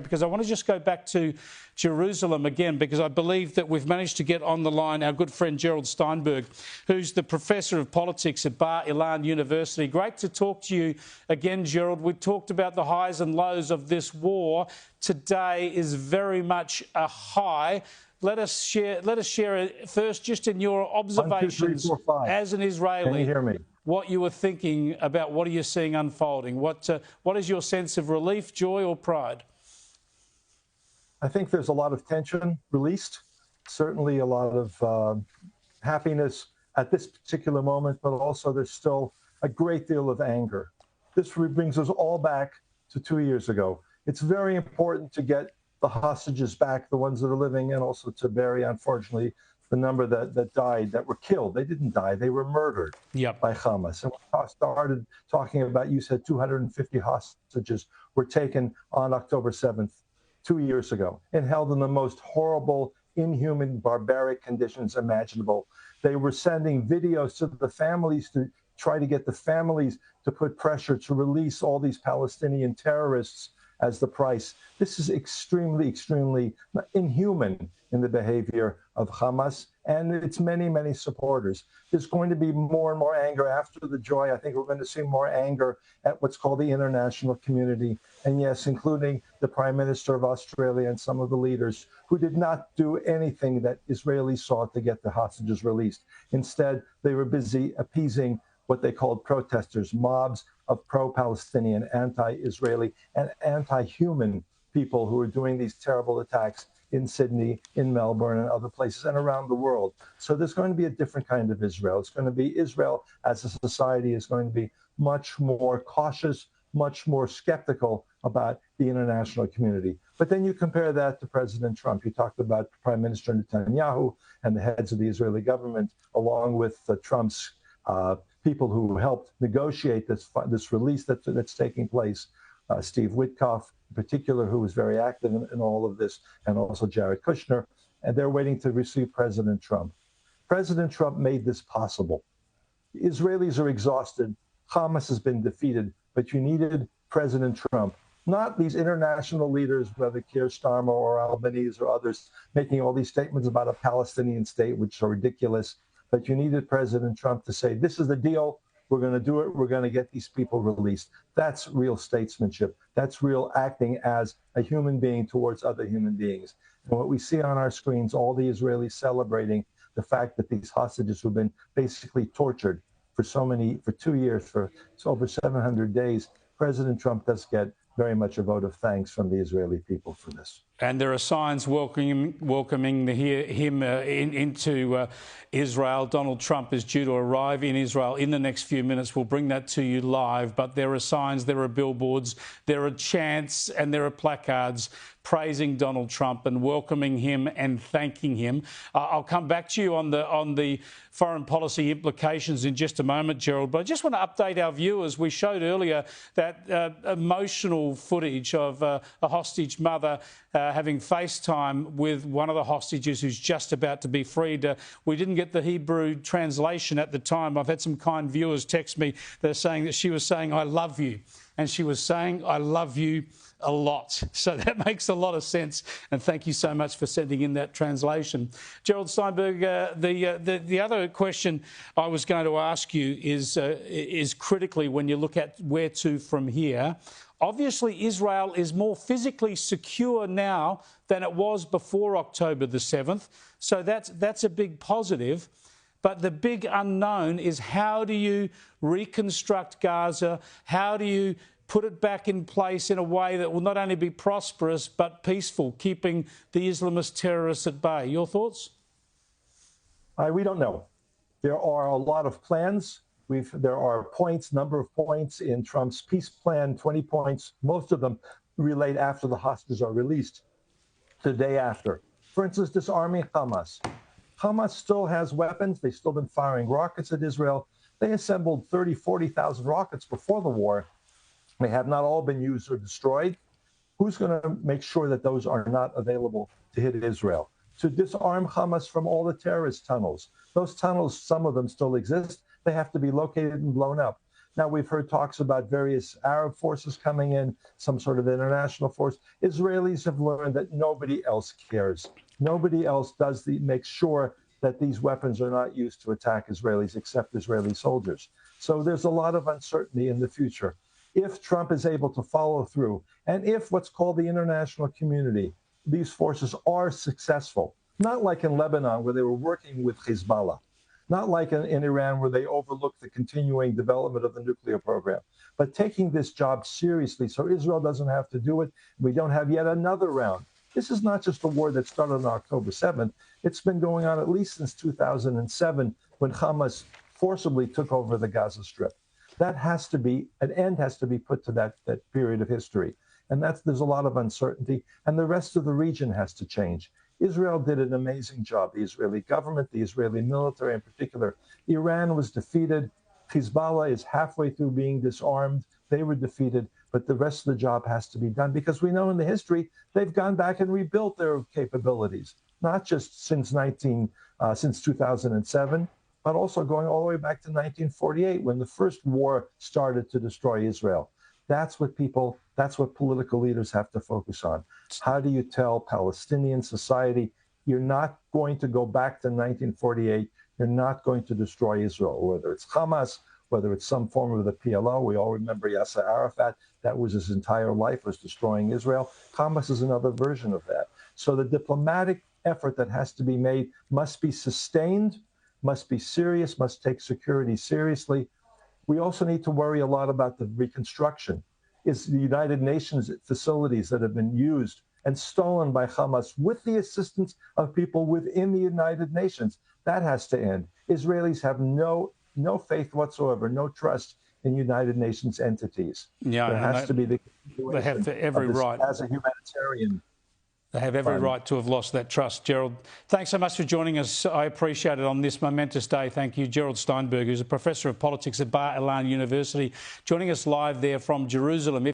because I want to just go back to Jerusalem again, because I believe that we've managed to get on the line our good friend Gerald Steinberg, who's the Professor of Politics at Bar Ilan University. Great to talk to you again, Gerald. We talked about the highs and lows of this war. Today is very much a high. Let us share first, just in your observations 1, 2, 3, 4, 5. As an Israeli. Can you hear me? What you were thinking about, what are you seeing unfolding? What is your sense of relief, joy or pride? I think there's a lot of tension released, certainly a lot of happiness at this particular moment, but also there's still a great deal of anger. This brings us all back to 2 years ago. It's very important to get the hostages back, the ones that are living, and also to bury, unfortunately, the number that died, that were killed. They didn't die, they were murdered by Hamas. And we started talking about, you said 250 hostages were taken on October 7th, 2 years ago, and held in the most horrible, inhuman, barbaric conditions imaginable. They were sending videos to the families to try to get the families to put pressure to release all these Palestinian terrorists as the price. This is extremely, extremely inhuman in the behavior of Hamas and its many, many supporters. There's going to be more and more anger after the joy. I think we're going to see more anger at what's called the international community. And yes, including the Prime Minister of Australia and some of the leaders who did not do anything that Israelis sought to get the hostages released. Instead, they were busy appeasing what they called protesters, mobs of pro-Palestinian, anti-Israeli, and anti-human people who are doing these terrible attacks in Sydney, in Melbourne, and other places, and around the world. So there's going to be a different kind of Israel. It's going to be Israel as a society is going to be much more cautious, much more skeptical about the international community. But then you compare that to President Trump. You talked about Prime Minister Netanyahu and the heads of the Israeli government, along with Trump's people who helped negotiate this release that's taking place. Steve Witkoff, in particular, who was very active in all of this, and also Jared Kushner, and they're waiting to receive President Trump. President Trump made this possible. The Israelis are exhausted. Hamas has been defeated, but you needed President Trump, not these international leaders, whether Keir Starmer or Albanese or others, making all these statements about a Palestinian state, which are ridiculous. But you needed President Trump to say, this is the deal. We're going to do it. We're going to get these people released. That's real statesmanship. That's real acting as a human being towards other human beings. And what we see on our screens, all the Israelis celebrating the fact that these hostages who've been basically tortured for 2 years, for over 700 days, President Trump does get very much a vote of thanks from the Israeli people for this. And there are signs welcoming him into Israel. Donald Trump is due to arrive in Israel in the next few minutes. We'll bring that to you live. But there are signs, there are billboards, there are chants and there are placards praising Donald Trump and welcoming him and thanking him. I'll come back to you on the foreign policy implications in just a moment, Gerald. But I just want to update our viewers. We showed earlier that emotional footage of a hostage mother having FaceTime with one of the hostages who's just about to be freed. We didn't get the Hebrew translation at the time. I've had some kind viewers text me. They're saying that she was saying, "I love you." And she was saying, "I love you a lot." So that makes a lot of sense. And thank you so much for sending in that translation. Gerald Steinberg, the other question I was going to ask you is critically when you look at where to from here. Obviously, Israel is more physically secure now than it was before October the 7th. So that's a big positive. But the big unknown is, how do you reconstruct Gaza? How do you put it back in place in a way that will not only be prosperous but peaceful, keeping the Islamist terrorists at bay? Your thoughts? We don't know. There are a lot of plans. There are number of points in Trump's peace plan, 20 points. Most of them relate after the hostages are released, the day after. For instance, disarming Hamas. Hamas still has weapons. They've still been firing rockets at Israel. They assembled 30,000, 40,000 rockets before the war. They have not all been used or destroyed. Who's going to make sure that those are not available to hit Israel? To disarm Hamas from all the terrorist tunnels. Those tunnels, some of them still exist. They have to be located and blown up. Now, we've heard talks about various Arab forces coming in, some sort of international force. Israelis have learned that nobody else cares. Nobody else makes sure that these weapons are not used to attack Israelis except Israeli soldiers. So there's a lot of uncertainty in the future. If Trump is able to follow through, and if what's called the international community, these forces are successful, not like in Lebanon where they were working with Hezbollah, not like in Iran where they overlooked the continuing development of the nuclear program, but taking this job seriously so Israel doesn't have to do it. We don't have yet another round. This is not just a war that started on October 7th. It's been going on at least since 2007 when Hamas forcibly took over the Gaza Strip. That has to be, an end has to be put to that period of history. And there's a lot of uncertainty, and the rest of the region has to change. Israel did an amazing job, the Israeli government, the Israeli military in particular. Iran was defeated. Hezbollah is halfway through being disarmed. They were defeated, but the rest of the job has to be done because we know in the history they've gone back and rebuilt their capabilities, not just since 2007, but also going all the way back to 1948 when the first war started to destroy Israel. That's what political leaders have to focus on. How do you tell Palestinian society, you're not going to go back to 1948, you're not going to destroy Israel, whether it's Hamas, whether it's some form of the PLO. We all remember Yasser Arafat, that was his entire life, was destroying Israel. Hamas is another version of that. So the diplomatic effort that has to be made must be sustained, must be serious, must take security seriously. We also need to worry a lot about the reconstruction. It's the United Nations facilities that have been used and stolen by Hamas with the assistance of people within the United Nations. That has to end. Israelis have no faith whatsoever, no trust in United Nations entities. Yeah, there has to be the they have every right as a humanitarian. They have every right to have lost that trust. Gerald, thanks so much for joining us. I appreciate it on this momentous day. Thank you. Gerald Steinberg, who's a professor of politics at Bar Ilan University, joining us live there from Jerusalem.